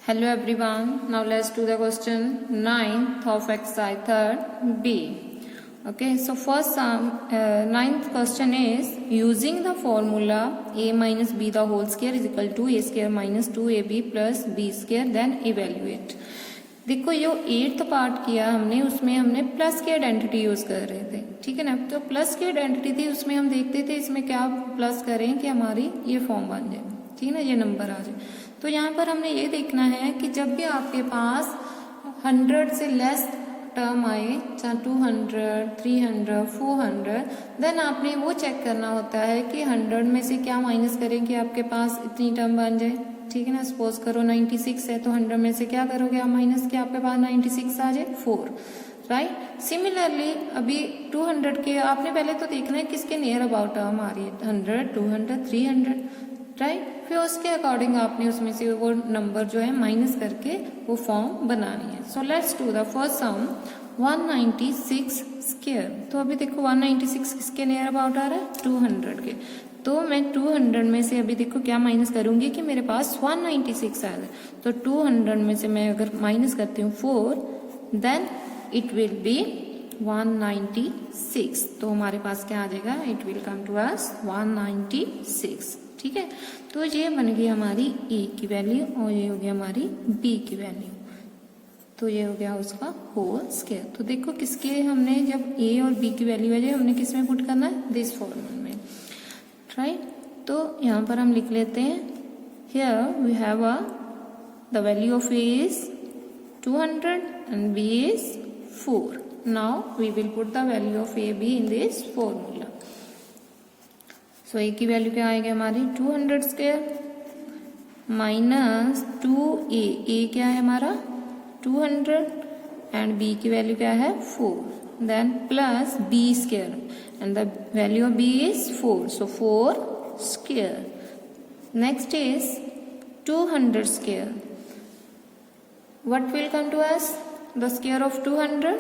Hello everyone. Now let's do the question 9th of exercise 3rd B. Okay, so first ninth question is using the formula a minus b the whole square is equal to a square minus 2ab plus b square then evaluate. देखो यो 8th part किया हमने, उसमें हमने plus की identity use कर रहे थे, ठीक है ना। तो प्लस की आइडेंटिटी थी उसमें हम देखते थे इसमें क्या प्लस करें कि हमारी ये फॉर्म बन जाए, ठीक है ना, ये नंबर आ जाए। तो यहाँ पर हमने ये देखना है कि जब भी आपके पास 100 से लेस टर्म आए, चाहे 200, 300, 400, देन आपने वो चेक करना होता है कि 100 में से क्या माइनस करें कि आपके पास इतनी टर्म बन जाए, ठीक है ना। सपोज करो 96 है तो 100 में से क्या करोगे आप माइनस, कि आपके पास 96 आ जाए 4, राइट। सिमिलरली अभी 200 के आपने पहले तो देखना है किसके नियर अबाउट टर्म आ रही है, 100, 200, 300, राइट। फिर उसके अकॉर्डिंग आपने उसमें से वो नंबर जो है माइनस करके वो फॉर्म बनानी है। So let's do the first sum 196 square. तो अभी देखो 196 किसके नियर अबाउट आ रहा है, 200 के। तो मैं 200 में से अभी देखो क्या माइनस करूंगी कि मेरे पास 196 आ जाए। तो 200 में से मैं अगर माइनस करती हूँ 4, देन इट विल बी 196। तो हमारे पास क्या आ जाएगा, it will come to us 196, ठीक है। तो ये बन गई हमारी ए की वैल्यू और ये हो गया हमारी बी की वैल्यू। तो ये हो गया उसका होल स्क्वायर। तो देखो किसके हमने जब ए और बी की वैल्यू है हमने किस में पुट करना है, दिस फॉर्मूला में, राइट। तो यहाँ पर हम लिख लेते हैं, here we have the value of A is 200 and B is 4. Now we will put the value of A B in this formula. So A की वैल्यू क्या आएगी हमारी 200 स्क्वायर माइनस 2a, ए क्या है हमारा 200 एंड b की value क्या है 4, then plus b square and the value of b is 4, so 4 square. Next is 200 square, what will come to us, the square of 200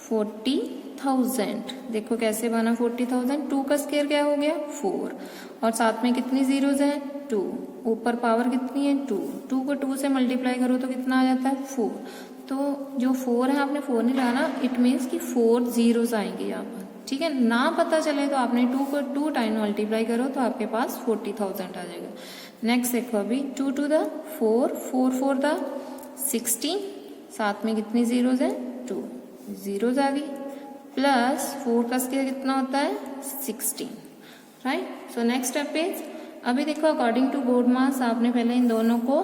40,000। देखो कैसे बना 40,000, 2 का स्क्वायर क्या हो गया 4 और साथ में कितनी जीरोज हैं 2, ऊपर पावर कितनी है 2, 2 को 2 से मल्टीप्लाई करो तो कितना आ जाता है 4। तो जो 4 है आपने 4 नहीं लाना, इट मीन्स कि 4 जीरोज आएंगे यहाँ पर, ठीक है ना। पता चले तो आपने 2 को 2 टाइम मल्टीप्लाई करो तो आपके पास 40,000 आ जाएगा। नेक्स्ट देखो अभी 2 to the 4, 4 for the 16, साथ में कितनी जीरोज है 2 जीरोज आ गई, प्लस 4 का स्क्वायर कितना होता है 16, right. So next step is, अभी देखो अकॉर्डिंग टू बोर्ड मास आपने पहले इन दोनों को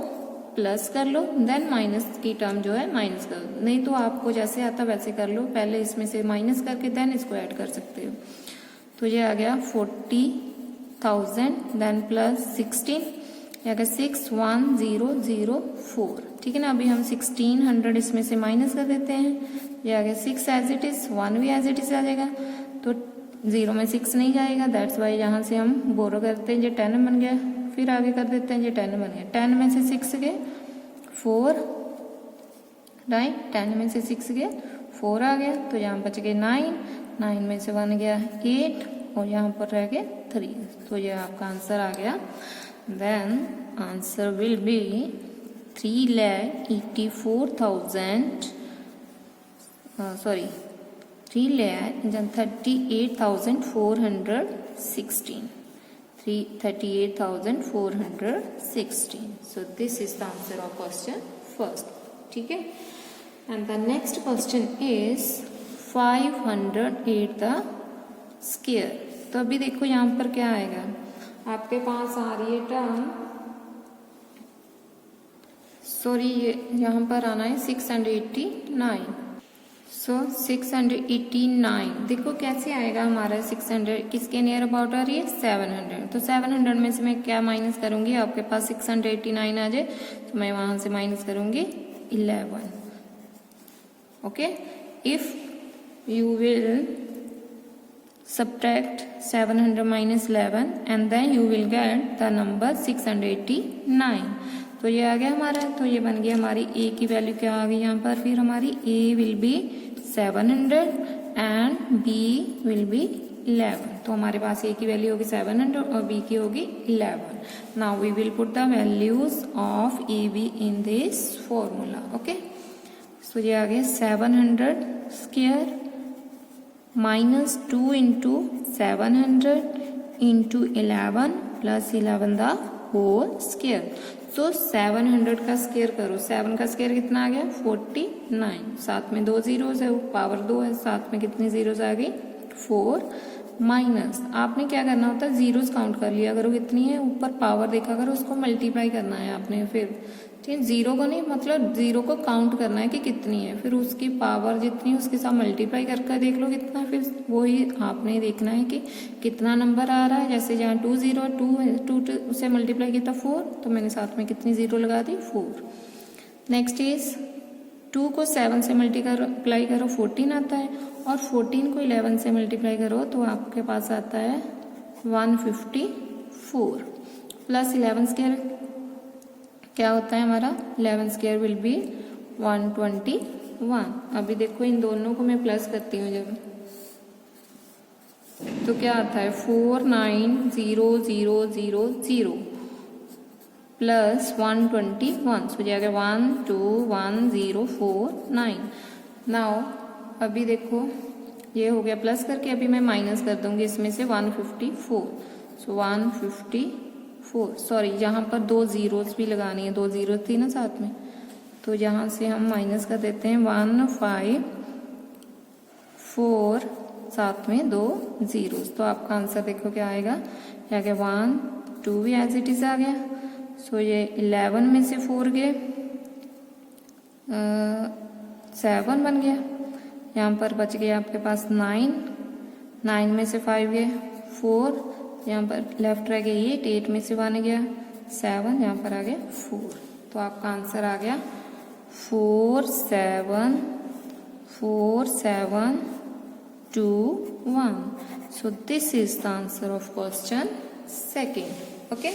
प्लस कर लो, देन माइनस की टर्म जो है माइनस कर लो, नहीं तो आपको जैसे आता वैसे कर लो, पहले इसमें से माइनस करके देन इसको ऐड कर सकते हो। तो ये आ गया 40,000 देन प्लस 16, ये आ गया 61004, ठीक है ना। अभी हम 1600 इसमें से माइनस कर देते हैं, ये आ गया 6 एज इट इज, 1 भी एज इट इज आ जाएगा। तो 0 में 6 नहीं जाएगा, दैट्स वाई यहाँ से हम बोरो करते हैं, ये 10 बन गया। फिर आगे कर देते हैं, ये 10 बन गया, 10 में से 6 गए 4, राइट, 10 में से 6 गए 4 आ गया। तो यहाँ बच गए 9, 9 में से 1 गया 8 और यहाँ पर रह गए 3। तो ये आपका आंसर आ गया। Then answer will be 3,84,000 38,416, 38,416. So this is the answer of question first, ठीक है। And the next question is 508 the square. तो अभी देखो यहाँ पर क्या आएगा, आपके पास आ रही है टर्म, सॉरी ये यहाँ पर आना है 689। सो 689 देखो कैसे आएगा हमारा 600 किसके नियर अबाउट आ रही है 700। तो 700 में से मैं क्या माइनस करूंगी, आपके पास 689 आ जाए तो मैं वहां से माइनस करूंगी 11। Okay, if you will subtract 700 minus 11 and then you will get the number 689। तो ये आ गया हमारा, तो ये बन गया हमारी a की वैल्यू क्या आ गई यहाँ पर, फिर हमारी a will be 700 and b will be 11। तो हमारे पास ए की वैल्यू होगी 700 और बी की होगी 11। Now we will put the values of A B in this formula. Okay, so ये आ गया 700 square minus 2 into 700 into 11 plus 11 the whole square. तो 700 का स्क्वायर करो, 7 का स्क्वायर कितना आ गया 49, साथ में 2 जीरोस है, पावर 2 है, साथ में कितनी जीरोस आ गई 4 माइनस। आपने क्या करना होता है जीरोस काउंट कर लिया करो कितनी है, ऊपर पावर देखा करो, उसको मल्टीप्लाई करना है आपने फिर, ठीक है, जीरो को नहीं मतलब जीरो को काउंट करना है कि कितनी है, फिर उसकी पावर जितनी है उसके साथ मल्टीप्लाई करके देख लो कितना, फिर वही आपने देखना है कि कितना नंबर आ रहा है। जैसे जहाँ 2 0 2 से मल्टीप्लाई किया था 4, तो मैंने साथ में कितनी जीरो लगा दी 4। नेक्स्ट इज 2 को 7 से मल्टीप्लाई करो 14 आता है, और 14 को 11 से मल्टीप्लाई करो तो आपके पास आता है 154 प्लस 11 स्क्वायर क्या होता है हमारा 11 स्क्वायर विल बी 121। अभी देखो इन दोनों को मैं प्लस करती हूँ जब, तो क्या आता है 49000 प्लस 121, सो जाएगा 121049। नाउ अभी देखो ये हो गया प्लस करके, अभी मैं माइनस कर दूंगी इसमें से 154, सो 154 सॉरी यहाँ पर 2 जीरोस भी लगानी है, 2 जीरो थी ना साथ में, तो यहाँ से हम माइनस कर देते हैं 154 साथ में 2 जीरोस। तो आपका आंसर देखो क्या आएगा, क्या गया 1 2 भी एज इट इज आ गया। सो ये 11 में से 4 गए 7 बन गया, यहाँ पर बच गया आपके पास 9 में से 5 गए 4, यहाँ पर लेफ्ट रह गया 8 में से 1 गया 7, यहाँ पर आ गया 4। तो आपका आंसर आ गया 4721। सो this is the answer of question second. Okay,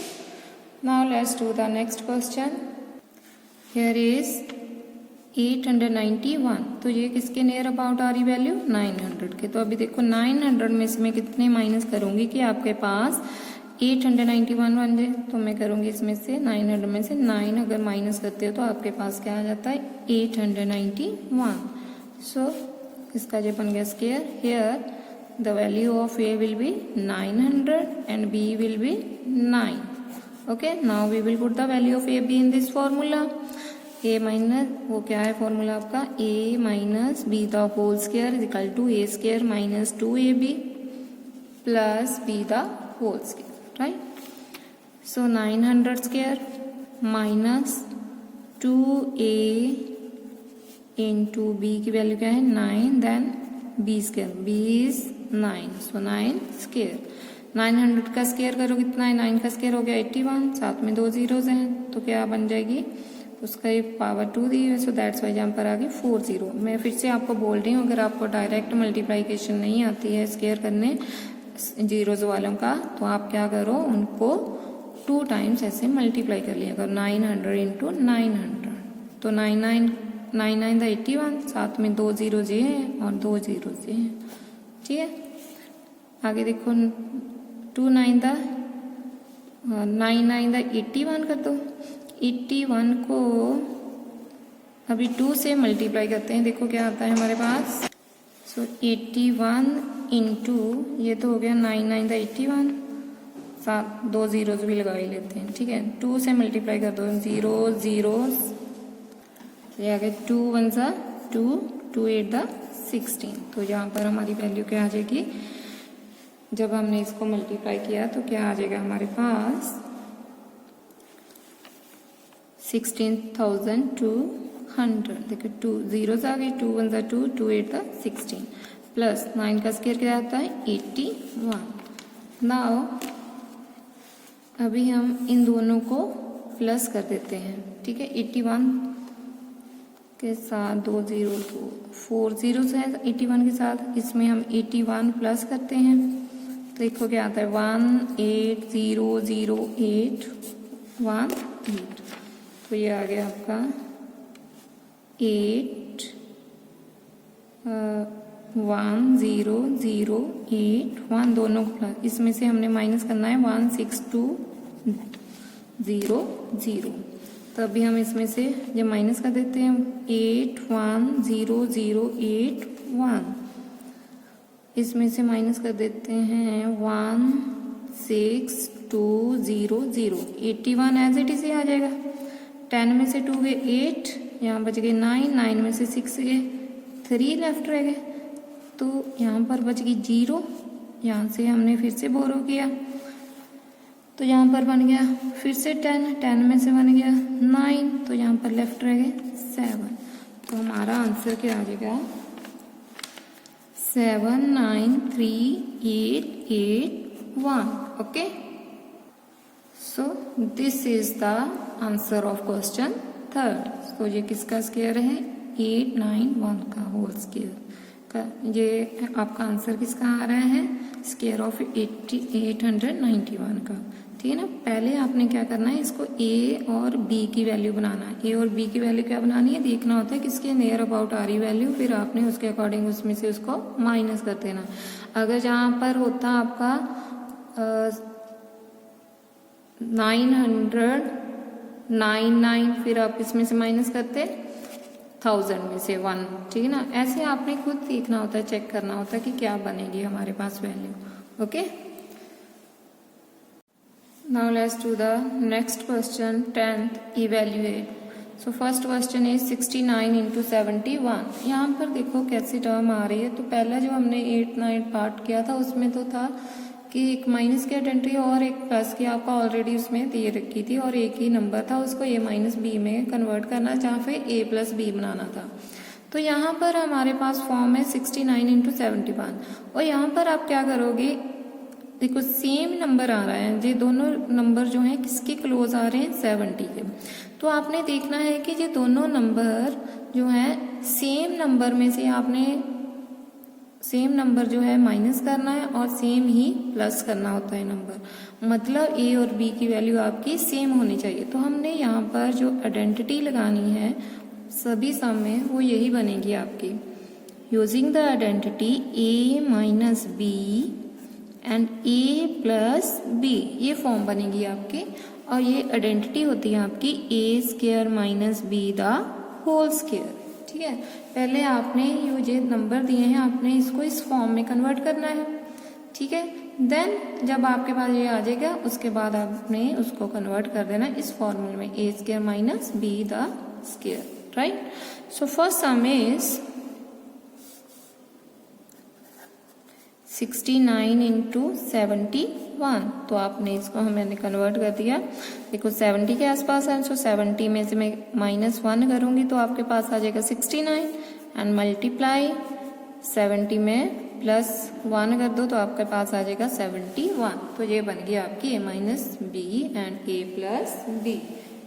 now let's do the next question. Here is 891, तो ये किसके नियर अबाउट आ रही वैल्यू 900 के। तो अभी देखो 900 में से मैं कितने माइनस करूंगी कि आपके पास 891 बन जाए, तो मैं करूंगी इसमें से 900 में से 9 अगर माइनस करते हो तो आपके पास क्या आ जाता है 891। सो इसका जो बन गया square, here the value of A will be 900 and B will be 9। Okay, now we will put the value of A B in this formula. A minus वो क्या है फॉर्मूला आपका, A minus B the whole square is equal to A square minus 2ab plus B the whole square, right. So 900 square minus 2a into B की value क्या है 9, then B square, B is 9, so 9 square. 900 का square करो कितना है, 9 का square हो गया 81, साथ में 2 जीरोज हैं, तो क्या बन जाएगी उसका ये पावर 2 दी है, सो दैट्स वाई यहाँ पर आ गई 40। मैं फिर से आपको बोल रही हूँ, अगर आपको डायरेक्ट मल्टीप्लाइकेशन नहीं आती है स्क्वायर करने जीरोज वालों का, तो आप क्या करो उनको 2 टाइम्स ऐसे मल्टीप्लाई कर लिया करो, 900 इंटू 900, तो 9 द 81, साथ में 2 जीरो जे हैं और 2 जीरो जे हैं, ठीक है। आगे देखो 9 द 81 कर दो, 81 को अभी 2 से मल्टीप्लाई करते हैं, देखो क्या आता है हमारे पास। सो 81 इंटू ये तो हो गया 9 द 81, साथ 2 जीरोज भी लगा ही लेते हैं, ठीक है। 2 से मल्टीप्लाई कर दो, 0 0, ये आ गया 2 1 सा 2, 2 8 द 16। तो यहाँ पर हमारी वैल्यू क्या आ जाएगी, जब हमने इसको मल्टीप्लाई किया तो क्या आ जाएगा हमारे पास 16,200। देखो 2 जीरोस आ गए, 2 1 सा 2, 2 8 द 16 प्लस 9 का स्क्वायर क्या आता है 81। नाउ अभी हम इन दोनों को प्लस कर देते हैं, ठीक है। 81 के साथ 2 जीरो 4 जीरोस है 81 के साथ, इसमें हम 81 प्लस करते हैं, तो देखो क्या आता है 18,008,18। तो ये आ गया आपका 8 1 0 0 8 1 दोनों को प्लस, इसमें से हमने माइनस करना है 1 6 2 0 0। तो अभी हम इसमें से जब माइनस कर देते हैं 8 1 0 0 8 1, इसमें से माइनस कर देते हैं 1 6 2 0 0, 81 एज इट इज आ जाएगा। 10 में से 2 गए 8, यहाँ बच गए 9, 9 में से 6 गए 3 लेफ्ट रह गए, तो यहाँ पर बच गई 0। यहाँ से हमने फिर से बोरो किया तो यहाँ पर बन गया फिर से 10, 10 में से बन गया 9, तो यहाँ पर लेफ्ट रह गए 7। तो हमारा आंसर क्या आ जाएगा 7 9 3 8 8 1। Okay, so this is the answer of question 3। तो ये किसका स्क्वायर है 8 9 1 का होल स्क्वायर का, ये आपका आंसर किसका आ रहा है स्क्वायर ऑफ 891 का। ठीक है ना। पहले आपने क्या करना है, इसको a और b की वैल्यू बनाना है। a और b की वैल्यू क्या बनानी है, देखना होता है किसके नियर अबाउट आ रही वैल्यू, फिर आपने उसके अकॉर्डिंग उसमें से उसको माइनस कर देना। अगर जहाँ पर होता आपका 999, फिर आप इसमें से माइनस करते 1000 में से 1। ठीक है ना। ऐसे आपने खुद देखना होता है, चेक करना होता है कि क्या बनेगी हमारे पास value. Okay, now let's do the next question, 10th evaluate. So first question is 69 into 71। यहाँ पर देखो कैसी टर्म आ रही है। तो पहला जो हमने 8 9 पार्ट किया था उसमें तो था कि एक माइनस की आइडेंटिटी और एक प्लस की आपका ऑलरेडी उसमें दे रखी थी, और एक ही नंबर था, उसको a माइनस बी में कन्वर्ट करना, जहाँ पे a प्लस बी बनाना था। तो यहाँ पर हमारे पास फॉर्म है 69 इंटू 71, और यहाँ पर आप क्या करोगे, देखो सेम नंबर आ रहा है, ये दोनों नंबर जो हैं किसके क्लोज आ रहे हैं 70 के। तो आपने देखना है कि ये दोनों नंबर जो हैं सेम नंबर में से आपने सेम नंबर जो है माइनस करना है और सेम ही प्लस करना होता है नंबर, मतलब a और b की वैल्यू आपकी सेम होनी चाहिए। तो हमने यहाँ पर जो आइडेंटिटी लगानी है सभी सम में वो यही बनेगी आपकी, using the identity a minus B and a plus B, ये फॉर्म बनेगी आपकी। और ये आइडेंटिटी होती है आपकी a square minus B the whole square. ठीक है, पहले आपने ये जो नंबर दिए हैं आपने इसको इस फॉर्म में कन्वर्ट करना है। ठीक है, देन जब आपके पास ये आ जाएगा उसके बाद आपने उसको कन्वर्ट कर देना इस फॉर्मूले में, a square minus B the square. Right, so first some is 69 into 71। तो आपने इसको मैंने कन्वर्ट कर दिया, देखो 70 के आसपास है, सो 70 में से मैं -1 करूंगी तो आपके पास आ जाएगा 69, एंड मल्टीप्लाई 70 में +1 कर दो तो आपके पास आ जाएगा 71। तो ये बन गई आपकी a minus B and a plus B,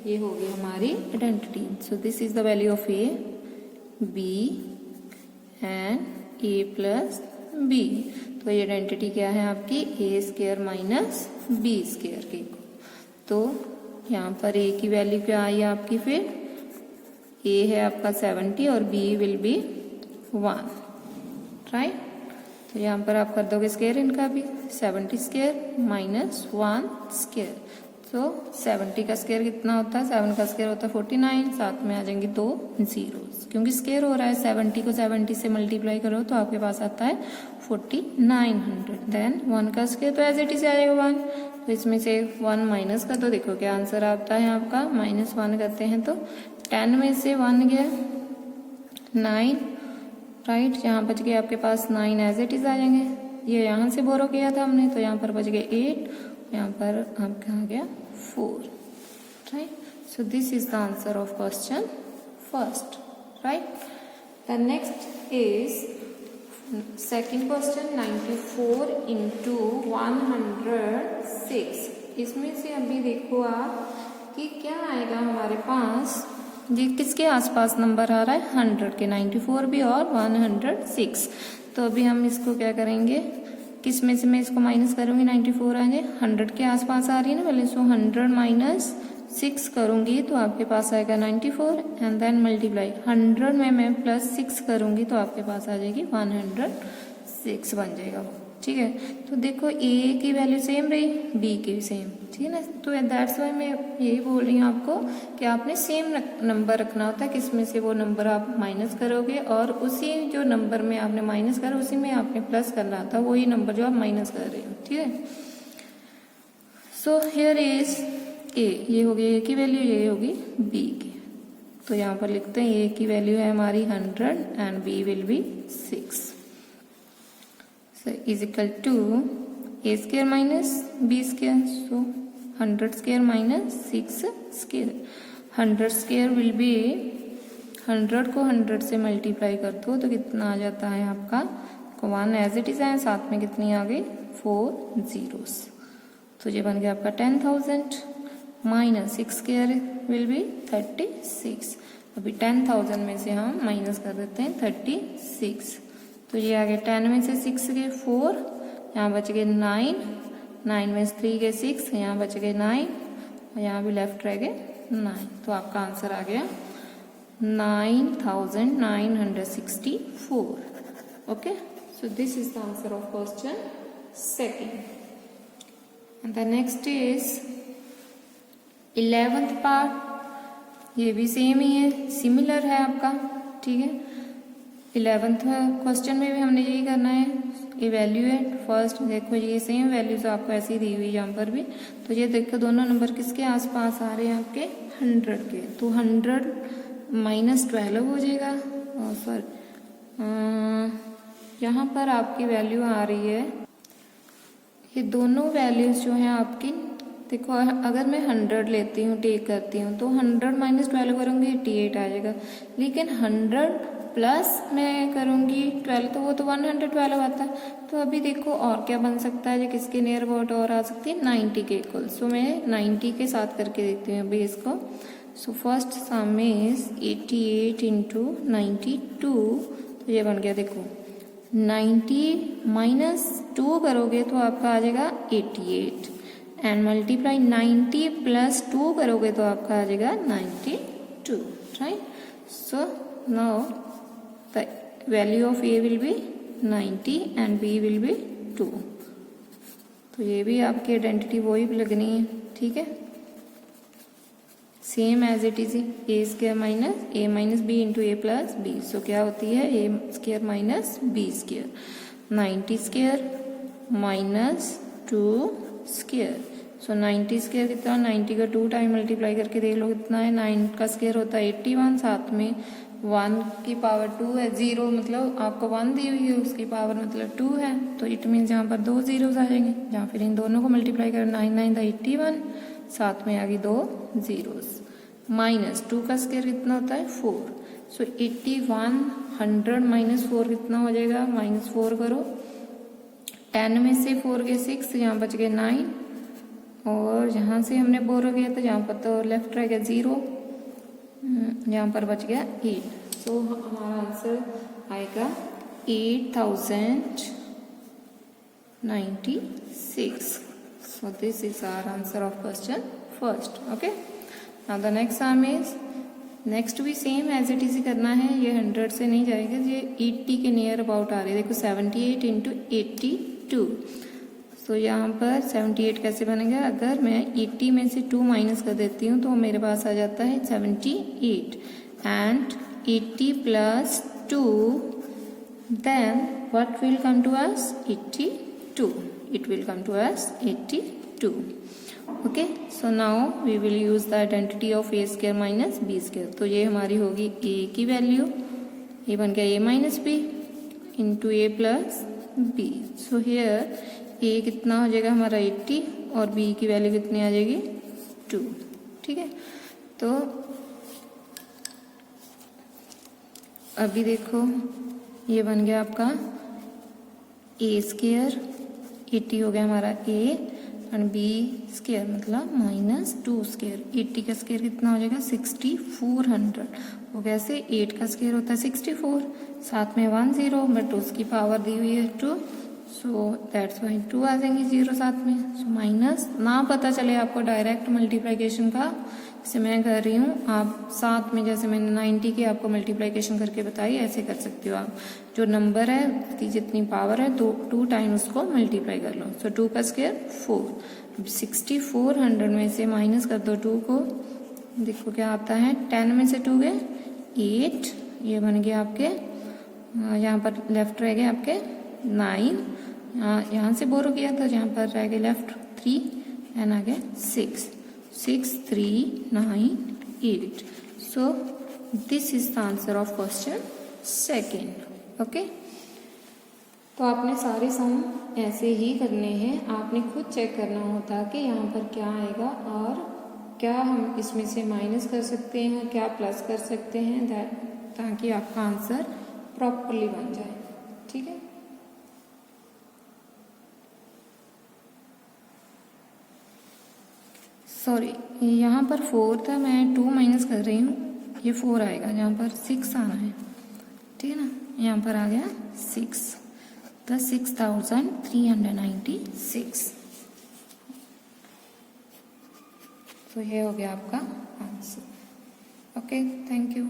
ये होगी हमारी identity. So this is the value of a, b and a plus b। तो ये आइडेंटिटी क्या है आपकी a square minus B square की। तो यहाँ पर a की वैल्यू क्या आई आपकी, फिर a है आपका 70 और b विल बी 1। राइट, तो यहाँ पर आप कर दोगे स्क्वायर इनका भी, 70 स्क्वायर माइनस 1 स्क्वायर। तो 70 का स्क्वायर कितना होता है, 7 का स्क्वायर होता है 49, साथ में आ जाएंगे 2 जीरोस, क्योंकि स्क्वायर हो रहा है 70 को 70 से मल्टीप्लाई करो तो आपके पास आता है 4900। देन 1 का स्क्वायर तो एज इट इज आ जाएगा 1, तो इसमें से 1 माइनस कर दो, देखो क्या आंसर आता है आपका, -1 करते हैं तो 10 में से 1 गया 9। राइट, यहाँ बच गए आपके पास 9 एज इट इज आ जाएंगे, ये यहाँ से बोरो किया था हमने तो यहाँ पर बच गए 8, यहाँ पर आपका आ गया 4। Right, so this is the answer of question first. Right, the next is second question 94 into 106। इसमें से अभी देखो आप कि क्या आएगा हमारे पास, ये किसके आसपास नंबर आ रहा है 100 के, 94 भी और 106। तो अभी हम इसको क्या करेंगे, किस में से मैं इसको माइनस करूंगी, 94 आ जाए 100 के आसपास आ रही है ना पहले, सो 100 माइनस 6 करूँगी तो आपके पास आएगा 94 एंड देन मल्टीप्लाई 100 में मैं प्लस 6 करूँगी तो आपके पास आ जाएगी 106 बन जाएगा वो। ठीक है, तो देखो ए की वैल्यू सेम रही, बी की भी सेम, ठीक है ना। तो दैट्स वाई मैं यही बोल रही हूँ आपको कि आपने सेम नंबर रखना होता है, किसमें से वो नंबर आप माइनस करोगे और उसी जो नंबर में आपने माइनस करा उसी में आपने प्लस करना था, वही नंबर जो आप माइनस कर रहे हो। ठीक है, सो हियर इज ए, ये होगी ए की वैल्यू, ये होगी बी की। तो यहाँ पर लिखते हैं ए की वैल्यू है हमारी 100 and B will be 6। So is equal to a square minus b square. So 100 square minus 6 square. 100 square will be 100 को 100 से मल्टीप्लाई कर दो तो कितना आ जाता है आपका 1 एज इट इज है, साथ में कितनी आ गई 4 zeros। तो ये बन गया आपका 10,000 माइनस 6 स्क्वायर विल बी 36। अभी 10,000 में से हम माइनस कर देते हैं 36, तो ये आ गए 10 में से 6 गए 4, यहाँ बच गए 9, 9 में से 3 गए 6, यहाँ बच गए 9 और यहाँ भी लेफ्ट रह गए 9। तो आपका आंसर आ गया 9,964। Okay, so this is the answer of question second. And the next is 11th part, ये भी सेम ही है, सिमिलर है आपका। ठीक है, 11th क्वेश्चन में भी हमने यही करना है, इवैल्यूएट फर्स्ट। देखो ये सेम वैल्यू तो आपको ऐसी दी हुई यहाँ पर भी, तो ये देखो दोनों नंबर किसके आसपास आ रहे हैं आपके 100 के, तो 100 माइनस 12 हो जाएगा। और सर यहाँ पर आपकी वैल्यू आ रही है, ये दोनों वैल्यूज जो हैं आपकी, देखो अगर मैं 100 लेती हूँ टेक करती हूँ तो 100 माइनस 12 करूँगी 88 आ जाएगा, लेकिन 100 प्लस मैं करूँगी 12 तो वो तो 112 आता है। तो अभी देखो और क्या बन सकता है, जो किसके नियर अबाउट और आ सकती है 90 के इक्वल। सो मैं 90 के साथ करके देखती हूँ अभी इसको। So first some is 88 into 92, तो ये बन गया देखो 90 माइनस 2 करोगे तो आपका आ जाएगा 88 एंड मल्टीप्लाई 90 प्लस 2 करोगे तो आपका आ जाएगा 92, right. So now the value of a will be 90 and b will be 2। तो ये भी आपकी आइडेंटिटी वही लगनी है। ठीक है, same as it is A square minus A minus B into A plus B. So क्या होती है A square minus B square, 90 square minus 2 square. So 90 square कितना, 90 का 2 टाइम मल्टीप्लाई करके देख लो कितना है, 9 का स्क्वायर होता है 81, साथ में 1 की पावर 2 है, 0 मतलब आपको 1 दी हुई है, उसकी पावर मतलब 2 है, तो इट मीन्स यहाँ पर 2 zeros आ जाएंगे। जहाँ फिर इन दोनों को मल्टीप्लाई करें 9 9 81, साथ में आ गई 2 zeros, माइनस 2 का स्क्वायर कितना होता है 4। सो 81 100 माइनस 4 कितना हो जाएगा, माइनस 4 करो, 10 में से 4 गए 6, यहाँ बच गए 9 और यहाँ से हमने बोरो किया था, यहाँ पर तो लेफ्ट रह गया 0, यहाँ पर बच गया 8। सो हमारा आंसर आएगा 8096। So this is our answer of question first. Okay, now the next sum is, next भी सेम एज इट इज करना है, ये 100 से नहीं जाएगा, ये 80 के नियर अबाउट आ रही है। देखो 78 इंटू 82, तो यहाँ पर 78 कैसे बनेगा, अगर मैं 80 में से 2 माइनस कर देती हूँ तो मेरे पास आ जाता है 78 and 80 plus 2 then what will come to us 82, it will come to us 82। Okay, so now we will use the identity of A square minus B square. तो ये हमारी होगी ए की वैल्यू, ये बन गया A minus B into A plus B. So here A कितना हो जाएगा हमारा 80 और बी की वैल्यू कितनी आ जाएगी 2। ठीक है, तो अभी देखो ये बन गया आपका ए स्क्वायर, 80 हो गया हमारा ए एंड बी स्क्वायर मतलब माइनस 2 स्क्वायर। 80 का स्क्वायर कितना हो जाएगा 6400। वो कैसे, 8 का स्क्वायर होता है 64, साथ में 1 0 बट उसकी पावर दी हुई है 2, सो दैट्स वाई 2 आ जाएंगे 0 साथ में। सो माइनस ना पता चले आपको डायरेक्ट मल्टीप्लिकेशन का इसे मैं कर रही हूँ, आप साथ में जैसे मैंने 90 की आपको मल्टीप्लिकेशन करके बताई ऐसे कर सकते हो आप। जो नंबर है उसकी जितनी पावर है 2 टाइम उसको मल्टीप्लाई कर लो। सो 2 का स्क्वायर 4। 6400 में से माइनस कर दो 2 को, देखो क्या आता है। 10 में से 2 गए 8, ये बन गया आपके, यहाँ पर लेफ्ट रह गए आपके 9, यहाँ से बोरो किया था, यहाँ पर रह गए लेफ्ट 3 एंड आगे 6, 6 3 9 8। सो this is the answer of question second. Okay, तो आपने सारे सम ऐसे ही करने हैं, आपने खुद चेक करना होता है कि यहाँ पर क्या आएगा और क्या हम इसमें से माइनस कर सकते हैं, क्या प्लस कर सकते हैं, ताकि आपका आंसर प्रॉपरली बन जाए। ठीक है, सॉरी यहाँ पर 4 था, मैं 2 माइनस कर रही हूँ, ये 4 आएगा, यहाँ पर 6 आना है। ठीक है ना, यहाँ पर आ गया 6, तो 6396। तो ये हो गया आपका आंसर। Okay, thank you.